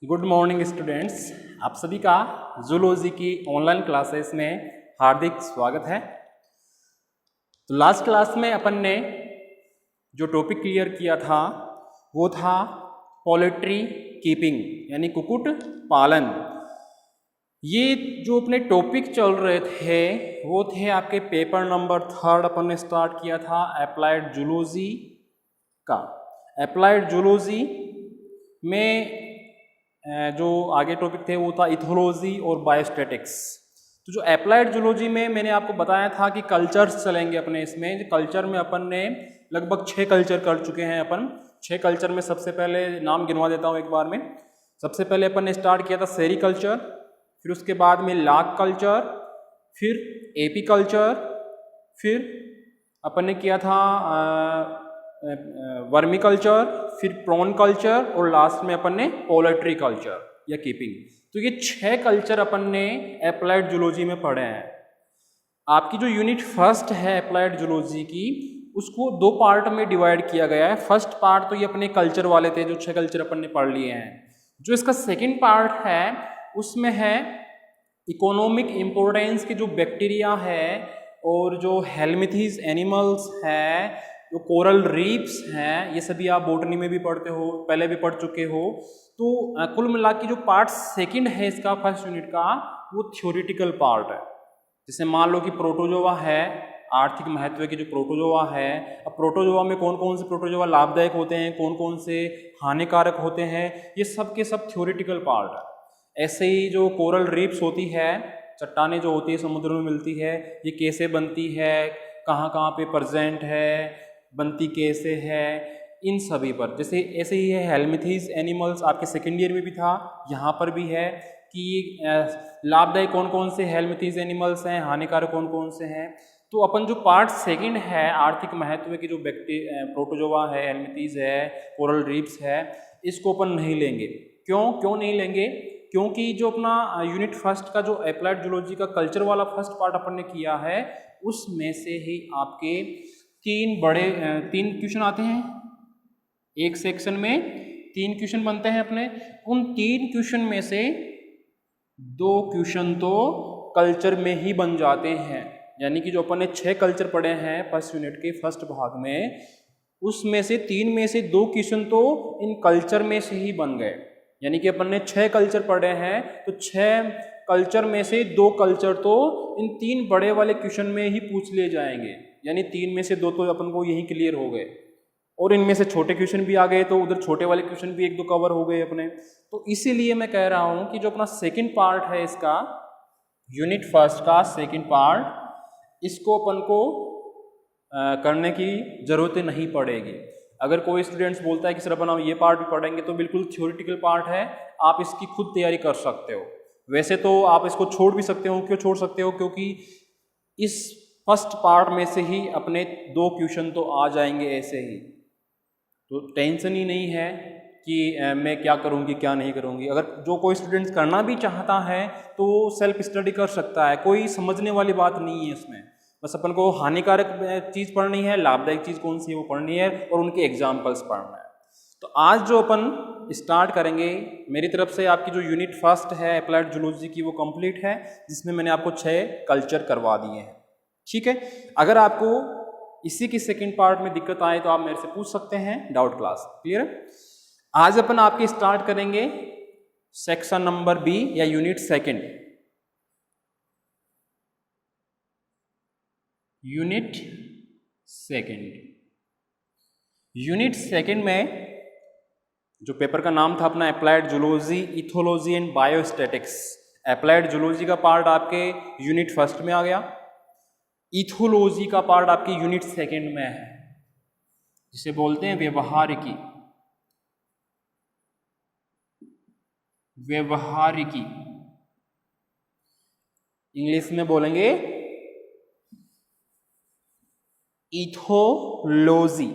Good morning students, आप सभी का जूलॉजी की ऑनलाइन क्लासेस में हार्दिक स्वागत है। तो लास्ट क्लास में अपन ने जो टॉपिक क्लियर किया था वो था पोल्ट्री कीपिंग यानी कुक्कुट पालन। ये जो अपने टॉपिक चल रहे थे वो थे आपके पेपर नंबर 3 अपन ने स्टार्ट किया था अप्लाइड जूलॉजी का। अप्लाइड जूलॉजी में जो आगे टॉपिक थे वो था इथोलॉजी और बायोस्टैटिक्स। तो जो अप्लाइड जूलॉजी में मैंने आपको बताया था कि कल्चर्स चलेंगे अपने इसमें। कल्चर में अपन ने लगभग 6 कल्चर कर चुके हैं। अपन 6 कल्चर में सबसे पहले नाम गिनवा देता हूँ एक बार में। सबसे पहले अपन ने स्टार्ट किया था सेरी कल्चर, फिर उसके बाद में लाग कल्चर, फिर एपी कल्चर, फिर अपन ने किया था वर्मी कल्चर, फिर प्रॉन कल्चर और लास्ट में अपन ने पोल्ट्री कल्चर या कीपिंग। तो ये 6 कल्चर अपन ने अप्लाइड जूलॉजी में पढ़े हैं। आपकी जो यूनिट फर्स्ट है अप्लाइड जूलॉजी की, उसको 2 पार्ट में डिवाइड किया गया है। फर्स्ट पार्ट तो ये अपने कल्चर वाले थे, जो 6 कल्चर अपन ने पढ़ लिए हैं। जो इसका सेकेंड पार्ट है उसमें है इकोनॉमिक इम्पोर्टेंस के जो बैक्टीरिया है और जो हेलमिथीज एनिमल्स है, जो कोरल रीफ्स हैं, ये सभी आप बॉटनी में भी पढ़ते हो, पहले भी पढ़ चुके हो। तो कुल मिला के जो पार्ट सेकंड है इसका फर्स्ट यूनिट का, वो थ्योरेटिकल पार्ट है। जैसे मान लो कि प्रोटोजोआ है, आर्थिक महत्व की जो प्रोटोजोआ है। अब प्रोटोजोआ में कौन कौन से प्रोटोजोआ लाभदायक होते हैं, कौन कौन से हानिकारक होते हैं, ये सब के सब थ्योरेटिकल पार्ट है। ऐसे ही जो कोरल रीफ्स होती है, चट्टानें जो होती है समुद्र में मिलती है, ये कैसे बनती है, कहाँ कहाँ पे प्रेजेंट है, बनती कैसे है, इन सभी पर। जैसे ऐसे ही है हेलमिथीज एनिमल्स, आपके सेकेंड ईयर में भी था, यहाँ पर भी है कि लाभदायक कौन कौन से हेलमिथीज एनिमल्स हैं, हानिकारक कौन कौन से हैं। तो अपन जो पार्ट सेकंड है आर्थिक महत्व की जो प्रोटोजोआ है, हेलमिथीज है, कोरल रीफ्स है, इसको अपन नहीं लेंगे। क्यों नहीं लेंगे? क्योंकि जो अपना यूनिट फर्स्ट का जो अप्लाइड जूलॉजी का कल्चर वाला फर्स्ट पार्ट अपन ने किया है, उसमें से ही आपके 3 क्वेश्चन आते हैं। एक सेक्शन में 3 क्वेश्चन बनते हैं अपने। उन 3 क्वेश्चन में से 2 क्वेश्चन तो कल्चर में ही बन जाते हैं। यानी कि जो अपन ने 6 कल्चर पढ़े हैं फर्स्ट यूनिट के फर्स्ट भाग में, उसमें से 3 में से 2 क्वेश्चन तो इन कल्चर में से ही बन गए। यानी कि अपन ने 6 कल्चर पढ़े हैं, तो 6 कल्चर में से 2 कल्चर तो इन 3 बड़े वाले क्वेश्चन में ही पूछ लिए जाएंगे। यानी 3 में से 2 तो अपन को यही क्लियर हो गए, और इनमें से छोटे क्वेश्चन भी आ गए, तो उधर छोटे वाले क्वेश्चन भी 1-2 कवर हो गए अपने। तो इसीलिए मैं कह रहा हूं कि जो अपना सेकंड पार्ट है इसका, यूनिट फर्स्ट का सेकंड पार्ट, इसको अपन को करने की जरूरत नहीं पड़ेगी। अगर कोई स्टूडेंट्स बोलता है कि सर अपन हम ये पार्ट भी पढ़ेंगे, तो बिल्कुल थ्योरेटिकल पार्ट है, आप इसकी खुद तैयारी कर सकते हो। वैसे तो आप इसको छोड़ भी सकते हो। क्यों छोड़ सकते हो? क्योंकि इस फर्स्ट पार्ट में से ही अपने 2 क्वेश्चन तो आ जाएंगे ऐसे ही। तो टेंशन ही नहीं है कि मैं क्या करूँगी क्या नहीं करूँगी। अगर जो कोई स्टूडेंट्स करना भी चाहता है तो सेल्फ स्टडी कर सकता है, कोई समझने वाली बात नहीं है इसमें। बस अपन को हानिकारक चीज़ पढ़नी है, लाभदायक चीज़ कौन सी है वो पढ़नी है, और उनके एग्जाम्पल्स पढ़ना है। तो आज जो अपन स्टार्ट करेंगे, मेरी तरफ से आपकी जो यूनिट फर्स्ट है अप्लाइड जूलॉजी की, वो कंप्लीट है, जिसमें मैंने आपको 6 कल्चर करवा दिए हैं। ठीक है। अगर आपको इसी की सेकंड पार्ट में दिक्कत आए तो आप मेरे से पूछ सकते हैं, डाउट क्लास। क्लियर है? आज अपन आपके स्टार्ट करेंगे सेक्शन नंबर बी या यूनिट सेकंड। यूनिट सेकंड में जो पेपर का नाम था अपना applied zoology, ethology and biostatics. Applied zoology का पार्ट आपके यूनिट फर्स्ट में आ गया, इथोलॉजी का पार्ट आपके यूनिट सेकंड में है, जिसे बोलते हैं व्यवहारिकी। इंग्लिश में बोलेंगे इथोलॉजी।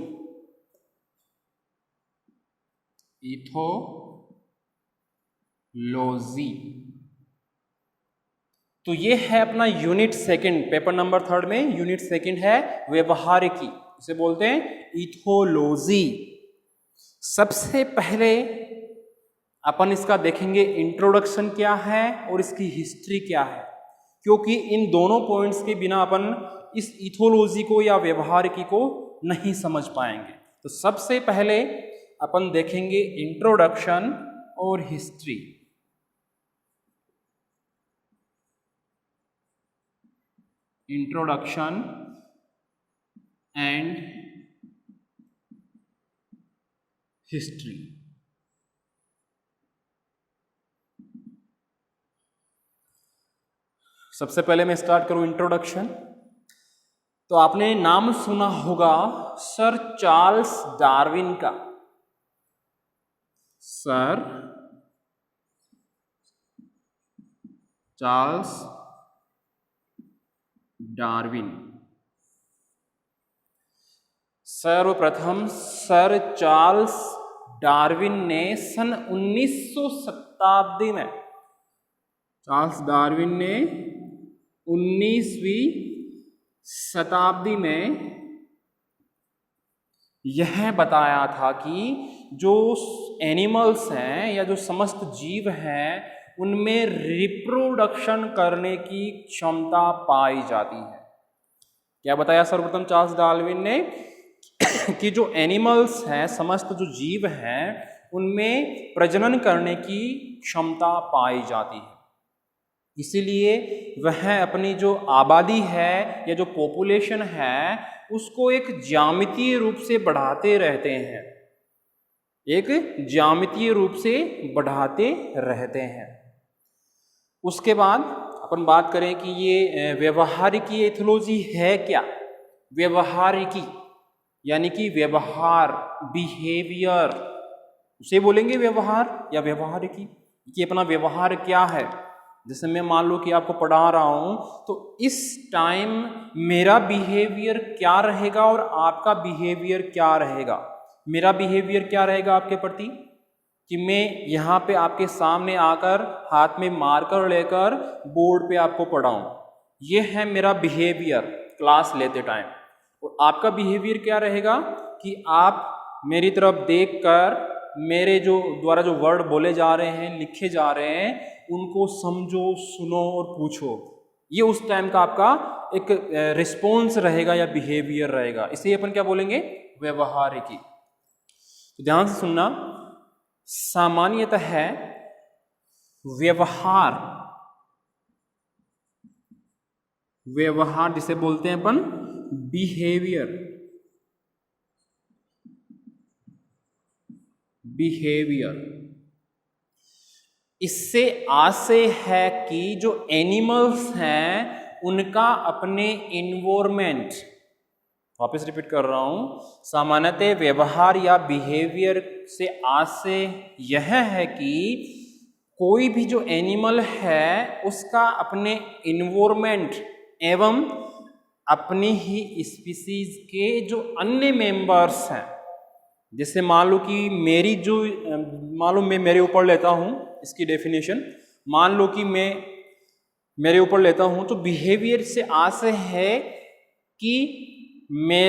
तो ये है अपना यूनिट सेकंड, पेपर नंबर 3 में यूनिट सेकंड है व्यवहारिकी, इसे बोलते हैं इथोलॉजी। सबसे पहले अपन इसका देखेंगे इंट्रोडक्शन क्या है और इसकी हिस्ट्री क्या है, क्योंकि इन दोनों पॉइंट्स के बिना अपन इस इथोलॉजी को या व्यवहारिकी को नहीं समझ पाएंगे। तो सबसे पहले अपन देखेंगे इंट्रोडक्शन और हिस्ट्री। Introduction and history. सबसे पहले मैं स्टार्ट करूं इंट्रोडक्शन। तो आपने नाम सुना होगा सर चार्ल्स डार्विन का। Sir Charles Darwin. सर्वप्रथम सर चार्ल्स डार्विन ने सन 1900 शताब्दी में, चार्ल्स डार्विन ने 19वीं शताब्दी में यह बताया था कि जो एनिमल्स हैं या जो समस्त जीव हैं उनमें रिप्रोडक्शन करने की क्षमता पाई जाती है। क्या बताया सर्वप्रथम चार्ल्स डार्विन ने कि जो एनिमल्स हैं, समस्त जो जीव हैं, उनमें प्रजनन करने की क्षमता पाई जाती है। इसीलिए वह अपनी जो आबादी है या जो पॉपुलेशन है उसको एक ज्यामितीय रूप से बढ़ाते रहते हैं, एक ज्यामितीय रूप से बढ़ाते रहते हैं। उसके बाद अपन बात करें कि ये व्यवहारिकी एथियोलॉजी है क्या। व्यवहारिकी यानी कि व्यवहार, बिहेवियर, उसे बोलेंगे व्यवहार या व्यवहारिकी कि अपना व्यवहार क्या है। जैसे मैं मान लो कि आपको पढ़ा रहा हूं तो इस टाइम मेरा बिहेवियर क्या रहेगा और आपका बिहेवियर क्या रहेगा। मेरा बिहेवियर क्या रहेगा आपके प्रति कि मैं यहाँ पे आपके सामने आकर हाथ में मार्कर लेकर बोर्ड पे आपको पढ़ाऊं, ये है मेरा बिहेवियर क्लास लेते टाइम। और आपका बिहेवियर क्या रहेगा कि आप मेरी तरफ देखकर मेरे जो द्वारा जो वर्ड बोले जा रहे हैं, लिखे जा रहे हैं, उनको समझो, सुनो और पूछो। ये उस टाइम का आपका एक रिस्पॉन्स रहेगा या बिहेवियर रहेगा। इसे अपन क्या बोलेंगे, व्यवहारिकी। तो ध्यान से सुनना, सामान्यतः है व्यवहार, व्यवहार जिसे बोलते हैं अपन बिहेवियर, बिहेवियर इससे आशय है कि जो एनिमल्स हैं उनका अपने इन्वायरमेंट, वापस रिपीट कर रहा हूं, सामान्यतः व्यवहार या बिहेवियर से आशय यह है कि कोई भी जो एनिमल है उसका अपने इन्वायरमेंट एवं अपनी ही स्पीसीज के जो अन्य मेंबर्स हैं, जैसे मान लो कि मेरी जो, मान लो मैं मेरे ऊपर लेता हूं इसकी डेफिनेशन, मान लो कि मैं मेरे ऊपर लेता हूं तो बिहेवियर से आशय है कि मैं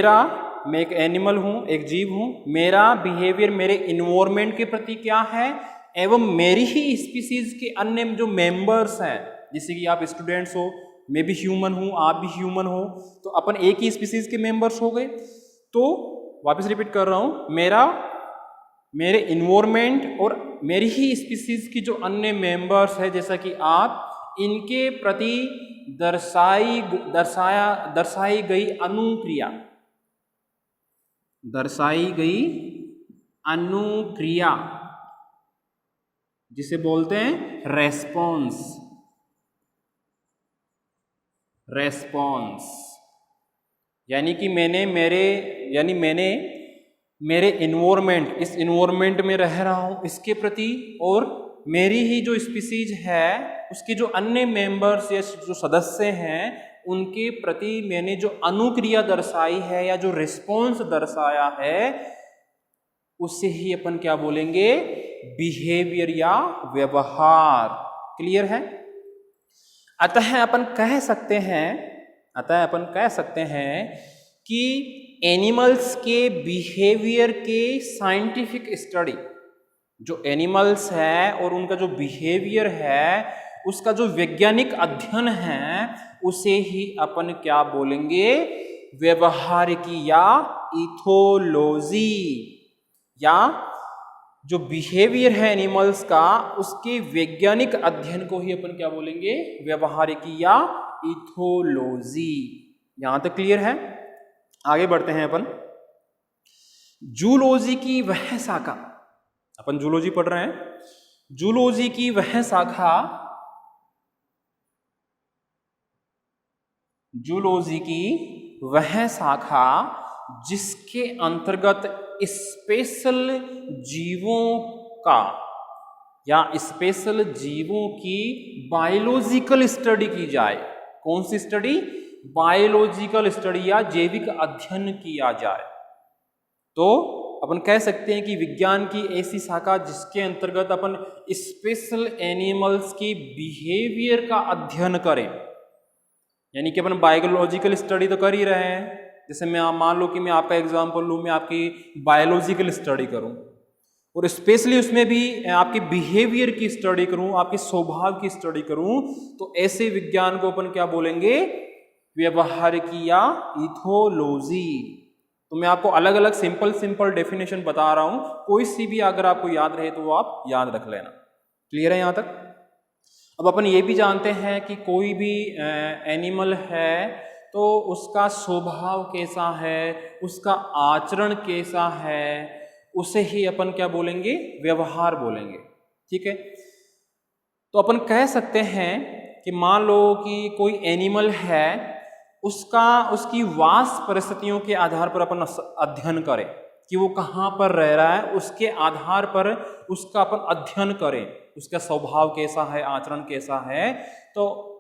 एक एनिमल हूं, एक जीव हूं, मेरा बिहेवियर मेरे इन्वायरमेंट के प्रति क्या है एवं मेरी ही स्पीसीज के अन्य जो मेंबर्स हैं, जैसे कि आप स्टूडेंट्स हो, मैं भी ह्यूमन हूं, आप भी ह्यूमन हो, तो अपन एक ही स्पीसीज के मेंबर्स हो गए। तो वापस रिपीट कर रहा हूं, मेरे इन्वायरमेंट और मेरी ही स्पीसीज की जो अन्य मेंबर्स है, जैसा कि आप, इनके प्रति दर्शाई गई अनुक्रिया, दर्शाई गई अनुक्रिया जिसे बोलते हैं रेस्पॉन्स, रेस्पॉन्स यानी कि मैंने मेरे इन्वायरमेंट, इस इन्वायरमेंट में रह रहा हूं इसके प्रति, और मेरी ही जो स्पीसीज है उसके जो अन्य मेंबर्स या जो सदस्य हैं उनके प्रति मैंने जो अनुक्रिया दर्शाई है या जो रिस्पॉन्स दर्शाया है, उससे ही अपन क्या बोलेंगे, बिहेवियर या व्यवहार। क्लियर है। अतः अपन कह सकते हैं कि एनिमल्स के बिहेवियर के साइंटिफिक स्टडी, जो एनिमल्स है और उनका जो बिहेवियर है, उसका जो वैज्ञानिक अध्ययन है, उसे ही अपन क्या बोलेंगे? व्यवहारिकी या इथोलॉजी। या जो बिहेवियर है एनिमल्स का, उसके वैज्ञानिक अध्ययन को ही अपन क्या बोलेंगे? व्यवहारिकी या इथोलॉजी। यहां तक क्लियर है? आगे बढ़ते हैं अपन। जूलॉजी की वह शाखा, अपन जूलॉजी पढ़ रहे हैं, जूलॉजी की वह शाखा, जूलॉजी की वह शाखा जिसके अंतर्गत स्पेशल जीवों का या स्पेशल जीवों की बायोलॉजिकल स्टडी की जाए। कौन सी स्टडी? बायोलॉजिकल स्टडी या जैविक अध्ययन किया जाए। तो अपन कह सकते हैं कि विज्ञान की ऐसी शाखा जिसके अंतर्गत अपन स्पेशल एनिमल्स की बिहेवियर का अध्ययन करें। यानी कि अपन बायोलॉजिकल स्टडी तो कर ही रहे हैं। जैसे मैं मान लो कि मैं आपका एग्जांपल लूँ, मैं आपकी बायोलॉजिकल स्टडी करूँ और स्पेशली उसमें भी आपके बिहेवियर की स्टडी करूँ, आपके स्वभाव की स्टडी करूँ, तो ऐसे विज्ञान को अपन क्या बोलेंगे? व्यवहारिकी या इथोलॉजी। तो मैं आपको अलग अलग सिंपल डेफिनेशन बता रहा हूँ, कोई सी भी अगर आपको याद रहे तो वो आप याद रख लेना। क्लियर है यहाँ तक? अब अपन ये भी जानते हैं कि कोई भी एनिमल है तो उसका स्वभाव कैसा है, उसका आचरण कैसा है, उसे ही अपन क्या बोलेंगे? व्यवहार बोलेंगे। ठीक है? तो अपन कह सकते हैं कि मान लो कि कोई एनिमल है, उसकी वास परिस्थितियों के आधार पर अपन अध्ययन करें कि वो कहाँ पर रह रहा है, उसके आधार पर उसका अपन अध्ययन करें, उसका स्वभाव कैसा है, आचरण कैसा है, तो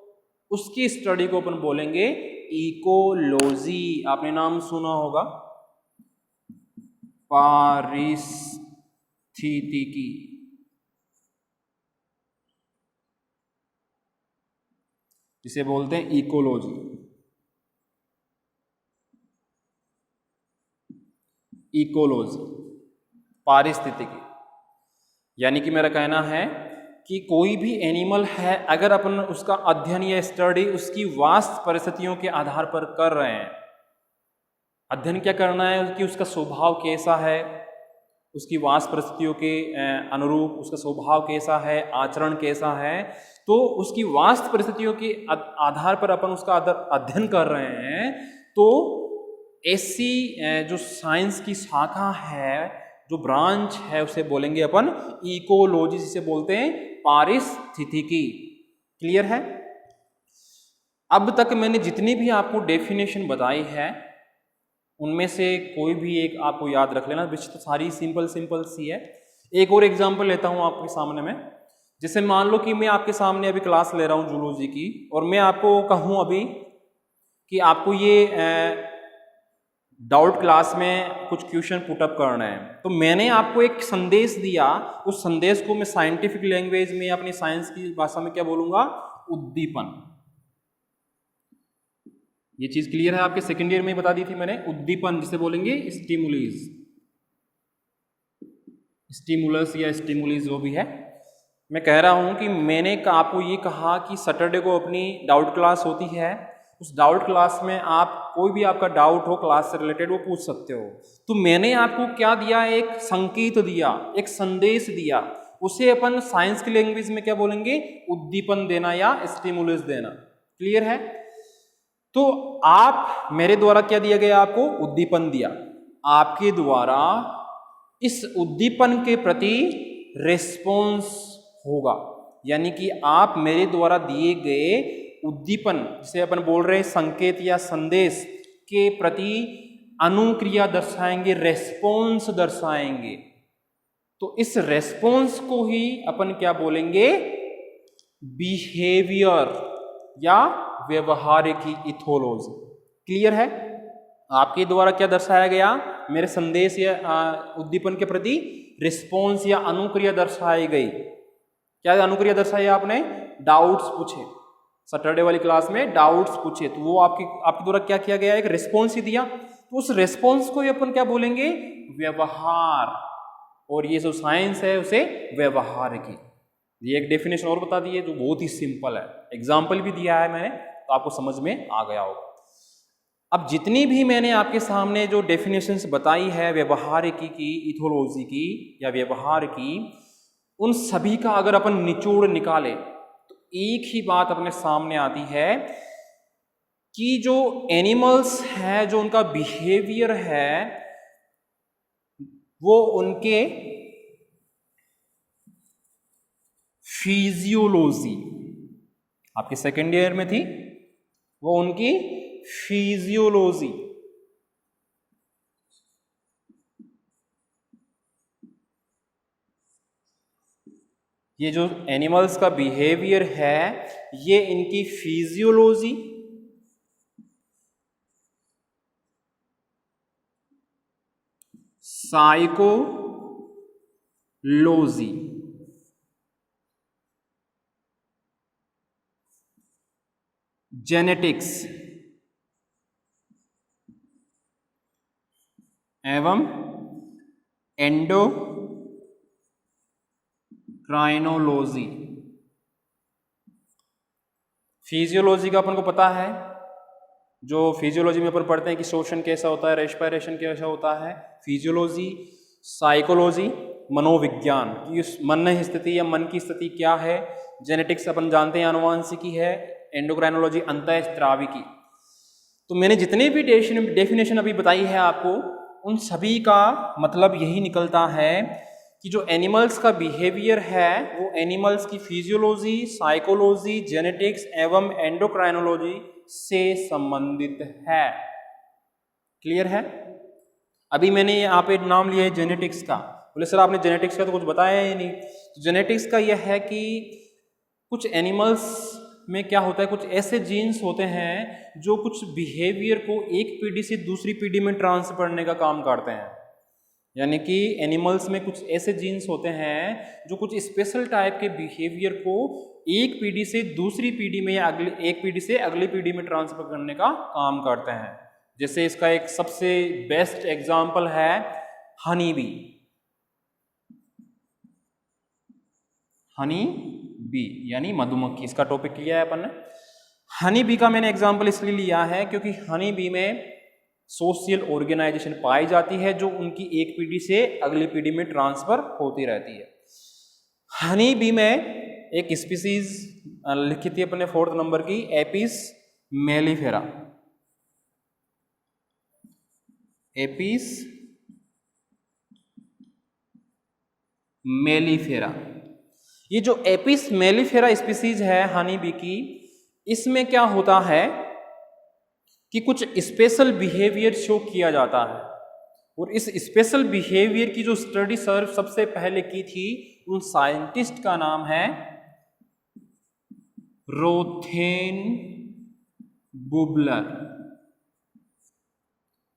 उसकी स्टडी को अपन बोलेंगे इकोलॉजी। आपने नाम सुना होगा पारिस्थितिकी। जिसे बोलते हैं इकोलॉजी। इकोलॉजी, पारिस्थितिकी। यानी कि मेरा कहना है कि कोई भी एनिमल है, अगर अपन उसका अध्ययन या स्टडी उसकी वास्त परिस्थितियों के आधार पर कर रहे हैं, अध्ययन क्या करना है कि उसका स्वभाव कैसा है, उसकी वास्त परिस्थितियों के अनुरूप उसका स्वभाव कैसा है, आचरण कैसा है, तो उसकी वास्त परिस्थितियों के आधार पर अपन उसका अध्ययन कर रहे हैं, तो ऐसी जो साइंस की शाखा है, जो ब्रांच है, उसे बोलेंगे अपन इकोलॉजी, जिसे बोलते हैं पारिस्थितिकी। क्लियर है? अब तक मैंने जितनी भी आपको डेफिनेशन बताई है, उनमें से कोई भी एक आपको याद रख लेना, विच तो सारी सिंपल सी है। एक और एग्जांपल लेता हूं आपके सामने में। जैसे मान लो कि मैं आपके सामने अभी क्लास ले रहा हूं जूलॉजी की, और मैं आपको कहूं अभी कि आपको ये डाउट क्लास में कुछ क्वेश्चन पुटअप करना है, तो मैंने आपको एक संदेश दिया, उस संदेश को मैं साइंटिफिक लैंग्वेज में, अपनी साइंस की भाषा में क्या बोलूंगा? उद्दीपन। ये चीज क्लियर है? आपके सेकेंड ईयर में बता दी थी मैंने, उद्दीपन जिसे बोलेंगे स्टिमुलीज, स्टिमुलस या स्टिमुलीज जो भी है। मैं कह रहा हूं कि मैंने आपको ये कहा कि सैटरडे को अपनी डाउट क्लास होती है, उस डाउट क्लास में आप कोई भी आपका डाउट हो क्लास से रिलेटेड वो पूछ सकते हो। तो मैंने आपको क्या दिया? एक संकेत दिया, एक संदेश दिया, उसे अपन साइंस की लैंग्वेज में क्या बोलेंगे? उद्दीपन देना या स्टिमुलस देना। क्लियर है? तो आप, मेरे द्वारा क्या दिया गया? आपको उद्दीपन दिया। आपके द्वारा इस उद्दीपन के प्रति रिस्पॉन्स होगा, यानी कि आप मेरे द्वारा दिए गए उद्दीपन, जिसे अपन बोल रहे हैं संकेत या संदेश, के प्रति अनुक्रिया दर्शाएंगे, रेस्पॉन्स दर्शाएंगे। तो इस रेस्पॉन्स को ही अपन क्या बोलेंगे? बिहेवियर या व्यवहारिकी इथोलॉजी। क्लियर है? आपके द्वारा क्या दर्शाया गया? मेरे संदेश या उद्दीपन के प्रति रिस्पॉन्स या अनुक्रिया दर्शाई गई। क्या अनुक्रिया दर्शाई? आपने डाउट्स पूछे, सैटरडे वाली क्लास में डाउट्स पूछे, तो वो आपके द्वारा क्या किया गया? एक रिस्पॉन्स ही दिया। तो उस रिस्पॉन्स को ही अपन क्या बोलेंगे? व्यवहार। और ये जो साइंस है उसे व्यवहारिकी। ये एक डेफिनेशन और बता दी है जो बहुत ही सिंपल है, एग्जाम्पल भी दिया है मैंने, तो आपको समझ में आ गया होगा। अब जितनी भी मैंने आपके सामने जो डेफिनेशंस बताई है व्यवहारिकी की, इथोलॉजी की या व्यवहार की, उन सभी का अगर अपन निचोड़ निकाले तो एक ही बात अपने सामने आती है कि जो एनिमल्स है, जो उनका बिहेवियर है, वो उनके फिजियोलॉजी, आपके सेकेंड ईयर में थी, वो उनकी फिजियोलॉजी, ये जो एनिमल्स का बिहेवियर है ये इनकी फिजियोलॉजी, साइकोलॉजी, जेनेटिक्स एवं एंडोक्राइनोलॉजी। फिजियोलॉजी का अपन को पता है, जो फिजियोलॉजी में अपन पढ़ते हैं कि श्वसन कैसा होता है, रेस्पिरेशन कैसा होता है। फिजियोलॉजी, साइकोलॉजी मनोविज्ञान की उस मन स्थिति या मन की स्थिति क्या है। जेनेटिक्स अपन जानते हैं आनुवांशिकी है। एंडोक्राइनोलॉजी अंतःस्रावी की। तो मैंने जितने भी डेफिनेशन अभी बताई है आपको, उन सभी का मतलब यही निकलता है कि जो एनिमल्स का बिहेवियर है वो एनिमल्स की फिजियोलॉजी, साइकोलॉजी, जेनेटिक्स एवं एंडोक्राइनोलॉजी से संबंधित है। क्लियर है? अभी मैंने यहाँ पे नाम लिया है जेनेटिक्स का। बोले सर आपने जेनेटिक्स का तो कुछ बताया ही नहीं। तो जेनेटिक्स का यह है कि कुछ एनिमल्स में क्या होता है, कुछ ऐसे जीन्स होते हैं जो कुछ बिहेवियर को एक पीढ़ी से दूसरी पीढ़ी में ट्रांसफर करने का काम करते हैं। यानी कि एनिमल्स में कुछ ऐसे जीन्स होते हैं जो कुछ स्पेशल टाइप के बिहेवियर को एक पीढ़ी से दूसरी पीढ़ी में या एक पीढ़ी से अगली पीढ़ी में ट्रांसफर करने का काम करते हैं। जैसे इसका एक सबसे बेस्ट एग्जाम्पल है हनी बी। हनी बी यानी मधुमक्खी, इसका टॉपिक लिया है अपन ने। हनी बी का मैंने एग्जाम्पल इसलिए लिया है क्योंकि हनी बी में सोशल ऑर्गेनाइजेशन पाई जाती है जो उनकी एक पीढ़ी से अगली पीढ़ी में ट्रांसफर होती रहती है। हनी बी में एक स्पीसीज लिखी थी अपने 4th नंबर की, एपिस मेलिफेरा। एपिस मेलिफेरा, ये जो एपिस मेलिफेरा स्पीसीज है हनी बी की, इसमें क्या होता है कि कुछ स्पेशल बिहेवियर शो किया जाता है। और इस स्पेशल बिहेवियर की जो स्टडी सबसे पहले की थी, उन साइंटिस्ट का नाम है रोथेन बुबलर।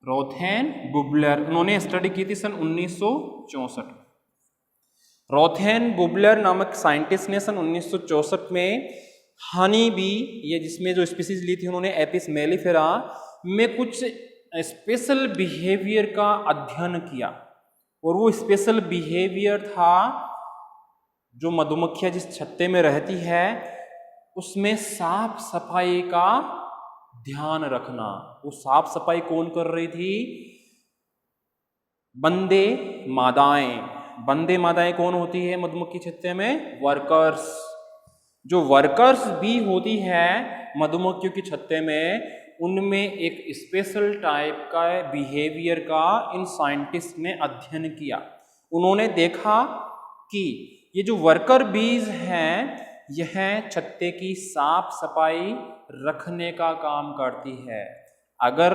रोथेन बुबलर, उन्होंने स्टडी की थी सन 1964। रोथेन बुबलर नामक साइंटिस्ट ने सन 1964 में हनी बी, ये जिसमें जो स्पीसीज ली थी उन्होंने एपिस मेलिफेरा में कुछ स्पेशल बिहेवियर का अध्ययन किया। और वो स्पेशल बिहेवियर था जो मधुमक्खियां जिस छत्ते में रहती है उसमें साफ सफाई का ध्यान रखना। वो साफ सफाई कौन कर रही थी? बंदे मादाएं। बंदे मादाएं कौन होती है मधुमक्खी छत्ते में? वर्कर्स। जो वर्कर्स भी होती है मधुमक्खियों की छत्ते में, उनमें एक स्पेशल टाइप का बिहेवियर का इन साइंटिस्ट ने अध्ययन किया। उन्होंने देखा कि ये जो वर्कर बीज हैं यह छत्ते की साफ सफाई रखने का काम करती है। अगर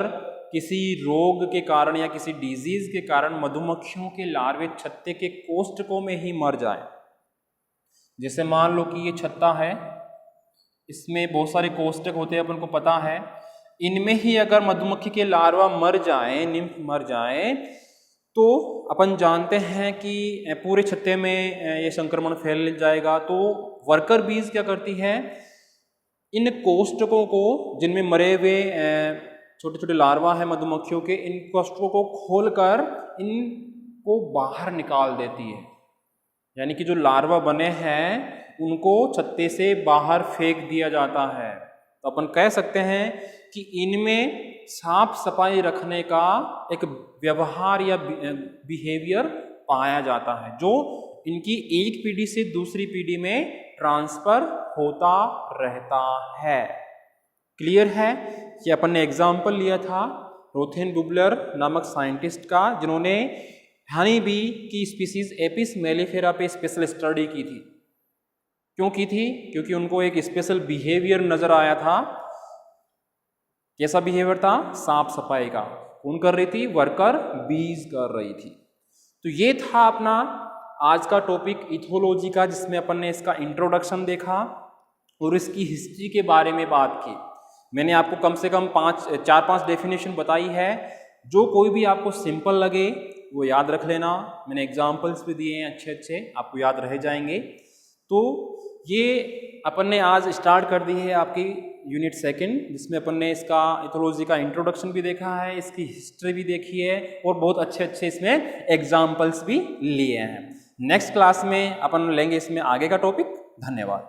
किसी रोग के कारण या किसी डिजीज के कारण मधुमक्खियों के लार्वे छत्ते के कोष्ठकों में ही मर जाए, जैसे मान लो कि ये छत्ता है, इसमें बहुत सारे कोष्ठक होते हैं अपन को पता है, इनमें ही अगर मधुमक्खी के लार्वा मर जाए, निम्फ मर जाए, तो अपन जानते हैं कि पूरे छत्ते में ये संक्रमण फैल जाएगा। तो वर्कर बीज क्या करती है, इन कोष्ठकों को जिनमें मरे हुए छोटे छोटे लार्वा है मधुमक्खियों के, इन कोष्ठकों को खोलकर इन को बाहर निकाल देती है, यानी कि जो लार्वा बने हैं उनको छत्ते से बाहर फेंक दिया जाता है। तो अपन कह सकते हैं कि इनमें साफ सफाई रखने का एक व्यवहार या बिहेवियर पाया जाता है, जो इनकी एक पीढ़ी से दूसरी पीढ़ी में ट्रांसफर होता रहता है। क्लियर है कि अपन ने एग्जाम्पल लिया था रोथेन बुबलर नामक साइंटिस्ट का, जिन्होंने हनी बी की स्पीसीज एपिस मेलिफेरा पे स्पेशल स्टडी की थी। क्यों की थी? क्योंकि उनको एक स्पेशल बिहेवियर नजर आया था। कैसा बिहेवियर था? साफ सफाई का। कौन कर रही थी? वर्कर बीज कर रही थी। तो ये था अपना आज का टॉपिक इथोलॉजी का, जिसमें अपन ने इसका इंट्रोडक्शन देखा और इसकी हिस्ट्री के बारे में बात की। मैंने आपको कम से कम 4-5 डेफिनेशन बताई है, जो कोई भी आपको सिंपल लगे वो याद रख लेना। मैंने एग्जाम्पल्स भी दिए हैं अच्छे, आपको याद रह जाएंगे। तो ये अपन ने आज स्टार्ट कर दी है आपकी यूनिट 2, जिसमें अपन ने इसका इथोलॉजी का इंट्रोडक्शन भी देखा है, इसकी हिस्ट्री भी देखी है और बहुत अच्छे इसमें एग्जाम्पल्स भी लिए हैं। नेक्स्ट क्लास में अपन लेंगे इसमें आगे का टॉपिक। धन्यवाद।